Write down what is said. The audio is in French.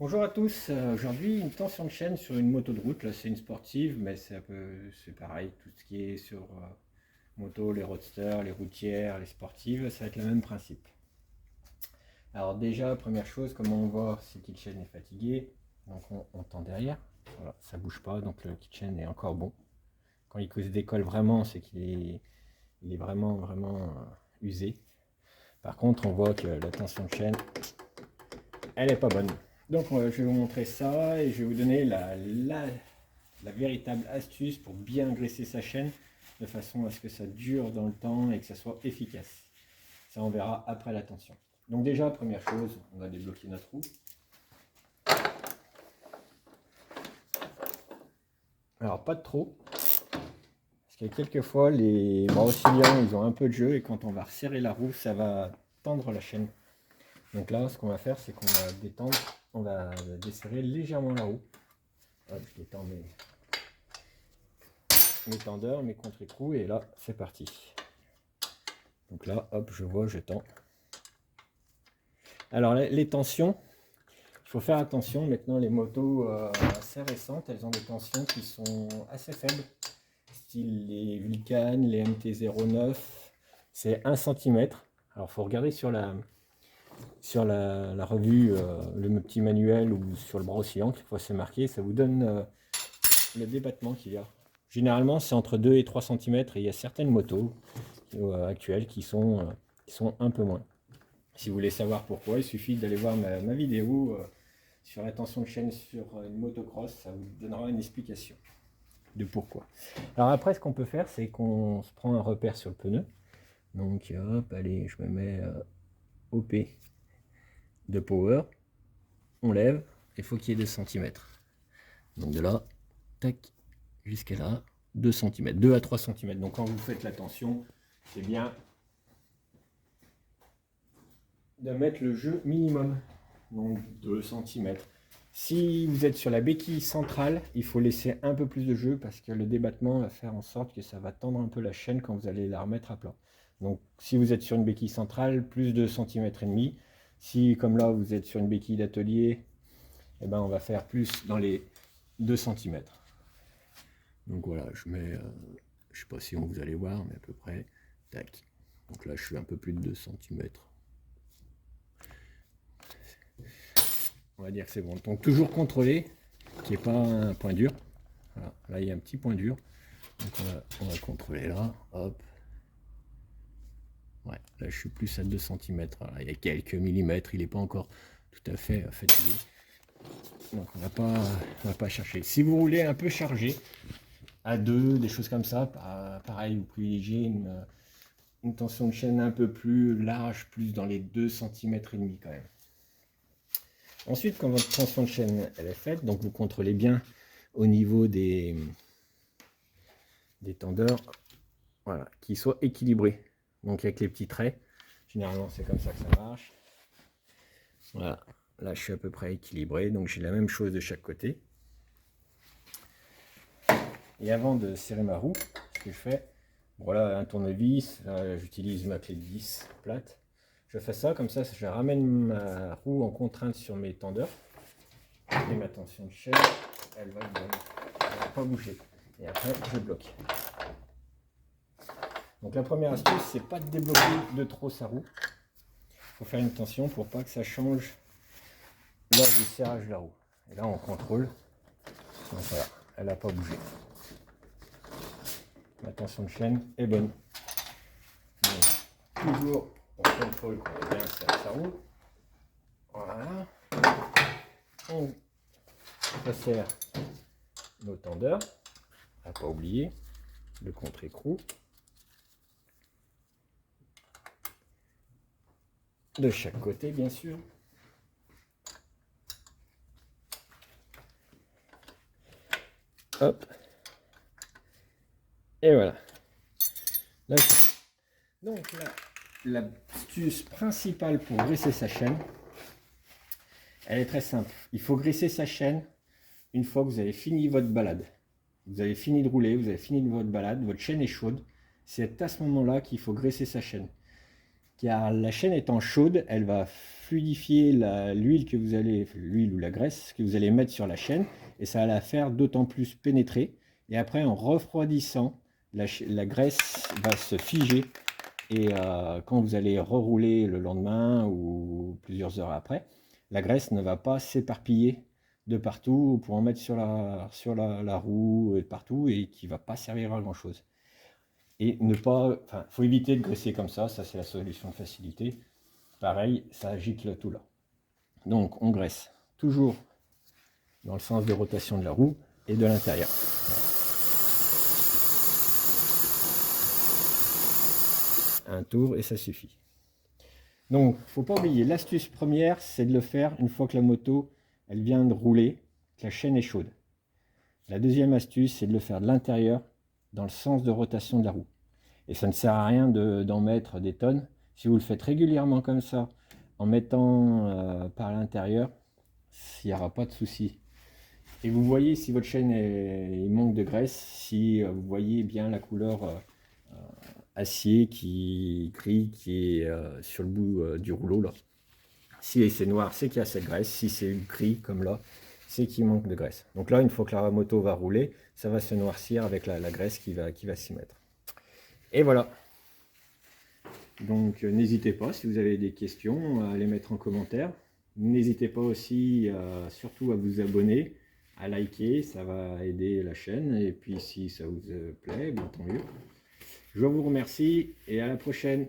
Bonjour à tous, aujourd'hui une tension de chaîne sur une moto de route, là c'est une sportive mais c'est pareil, tout ce qui est sur moto, les roadsters, les routières, les sportives, ça va être le même principe. Alors déjà, première chose, comment on voit si le kit chaîne est fatigué, donc on tend derrière, voilà, ça bouge pas, donc le kit chaîne est encore bon. Quand il se décolle vraiment, c'est qu'il est vraiment usé. Par contre, on voit que la tension de chaîne, elle est pas bonne. Donc je vais vous montrer ça et je vais vous donner la véritable astuce pour bien graisser sa chaîne de façon à ce que ça dure dans le temps et que ça soit efficace. Ça on verra après la tension. Donc déjà, première chose, on va débloquer notre roue. Alors pas de trop, parce que quelquefois les bras oscillants ils ont un peu de jeu et quand on va resserrer la roue, ça va tendre la chaîne. Donc là, ce qu'on va faire, c'est qu'on va détendre, on va desserrer légèrement la roue. Hop, je détends mes tendeurs, mes contre-écrous, et là, c'est parti. Donc là, hop, je vois, je tends. Alors, les tensions, il faut faire attention. Maintenant, les motos assez récentes, elles ont des tensions qui sont assez faibles. Style les Vulcan, les MT-09, c'est 1 cm. Alors, il faut regarder sur la revue, le petit manuel ou sur le bras oscillant, qu'il faut c'est marqué, ça vous donne le débattement qu'il y a. Généralement, c'est entre 2 et 3 cm et il y a certaines motos actuelles qui sont un peu moins. Si vous voulez savoir pourquoi, il suffit d'aller voir ma vidéo sur la tension de chaîne sur une motocross, ça vous donnera une explication de pourquoi. Alors après, ce qu'on peut faire, c'est qu'on se prend un repère sur le pneu. Donc hop, allez, je me mets OP de power, on lève, il faut qu'il y ait 2 cm. Donc de là, tac, jusqu'à là, 2 cm, 2 à 3 cm. Donc quand vous faites la tension, c'est bien de mettre le jeu minimum, donc 2 cm. Si vous êtes sur la béquille centrale, il faut laisser un peu plus de jeu parce que le débattement va faire en sorte que ça va tendre un peu la chaîne quand vous allez la remettre à plat. Donc si vous êtes sur une béquille centrale, plus de 2,5 cm. Si comme là vous êtes sur une béquille d'atelier, eh ben, on va faire plus dans les 2 cm. Donc voilà, je mets, je sais pas si vous allez voir, mais à peu près, tac. Donc là je suis un peu plus de 2 cm. On va dire que c'est bon. Donc toujours contrôler qu'il n'y ait pas un point dur. Voilà. Là il y a un petit point dur. Donc on va contrôler là. Hop. Ouais, là je suis plus à 2 cm. Voilà, il y a quelques millimètres. Il n'est pas encore tout à fait fatigué. Donc on va pas chercher. Si vous voulez un peu charger à 2, des choses comme ça, pareil, vous privilégiez une tension de chaîne un peu plus large, plus dans les 2 cm et demi quand même. Ensuite, quand votre tension de chaîne elle est faite, donc vous contrôlez bien au niveau des tendeurs, voilà, qu'ils soient équilibrés. Donc avec les petits traits, généralement c'est comme ça que ça marche. Voilà, là je suis à peu près équilibré, donc j'ai la même chose de chaque côté. Et avant de serrer ma roue, ce que je fais, voilà, un tournevis, j'utilise ma clé de vis plate. Je fais ça, comme ça je ramène ma roue en contrainte sur mes tendeurs. Et ma tension de chaîne, elle va pas bouger. Et après, je bloque. Donc la première astuce, c'est pas de débloquer de trop sa roue. Il faut faire une tension pour pas que ça change lors du serrage de la roue. Et là, on contrôle. Donc voilà, elle n'a pas bougé. Ma tension de chaîne est bonne. Donc, toujours, on contrôle qu'on est bien serré sa roue. Voilà. On resserre nos tendeurs. À pas oublier le contre-écrou. De chaque côté, bien sûr. Hop. Et voilà. Là, donc l'astuce principale pour graisser sa chaîne, elle est très simple. Il faut graisser sa chaîne une fois que vous avez fini votre balade. Vous avez fini de rouler, vous avez fini de votre balade, votre chaîne est chaude. C'est à ce moment-là qu'il faut graisser sa chaîne. car la chaîne étant chaude, elle va fluidifier l'huile que vous allez, l'huile ou la graisse que vous allez mettre sur la chaîne, et ça va la faire d'autant plus pénétrer. Et après, en refroidissant, la graisse va se figer, et quand vous allez rerouler le lendemain ou plusieurs heures après, la graisse ne va pas s'éparpiller de partout pour en mettre sur la roue et partout, et qui va pas servir à grand chose. Et ne pas, enfin, faut éviter de graisser comme ça c'est la solution de facilité. Pareil, ça gicle tout là. Donc on graisse toujours dans le sens de rotation de la roue et de l'intérieur. Un tour et ça suffit. Donc faut pas oublier, l'astuce première, c'est de le faire une fois que la moto elle vient de rouler, que la chaîne est chaude. La deuxième astuce, c'est de le faire de l'intérieur dans le sens de rotation de la roue. Et ça ne sert à rien d'en mettre des tonnes. Si vous le faites régulièrement comme ça, en mettant par l'intérieur, il n'y aura pas de souci. Et vous voyez si votre chaîne il manque de graisse, si vous voyez bien la couleur acier gris qui est sur le bout du rouleau là. Si c'est noir, c'est qu'il y a cette graisse. Si c'est gris comme là, c'est qu'il manque de graisse. Donc là, une fois que la moto va rouler, ça va se noircir avec la graisse qui va s'y mettre. Et voilà. Donc n'hésitez pas, si vous avez des questions, à les mettre en commentaire. N'hésitez pas aussi surtout à vous abonner, à liker, ça va aider la chaîne. Et puis si ça vous plaît, bon, tant mieux. Je vous remercie et à la prochaine.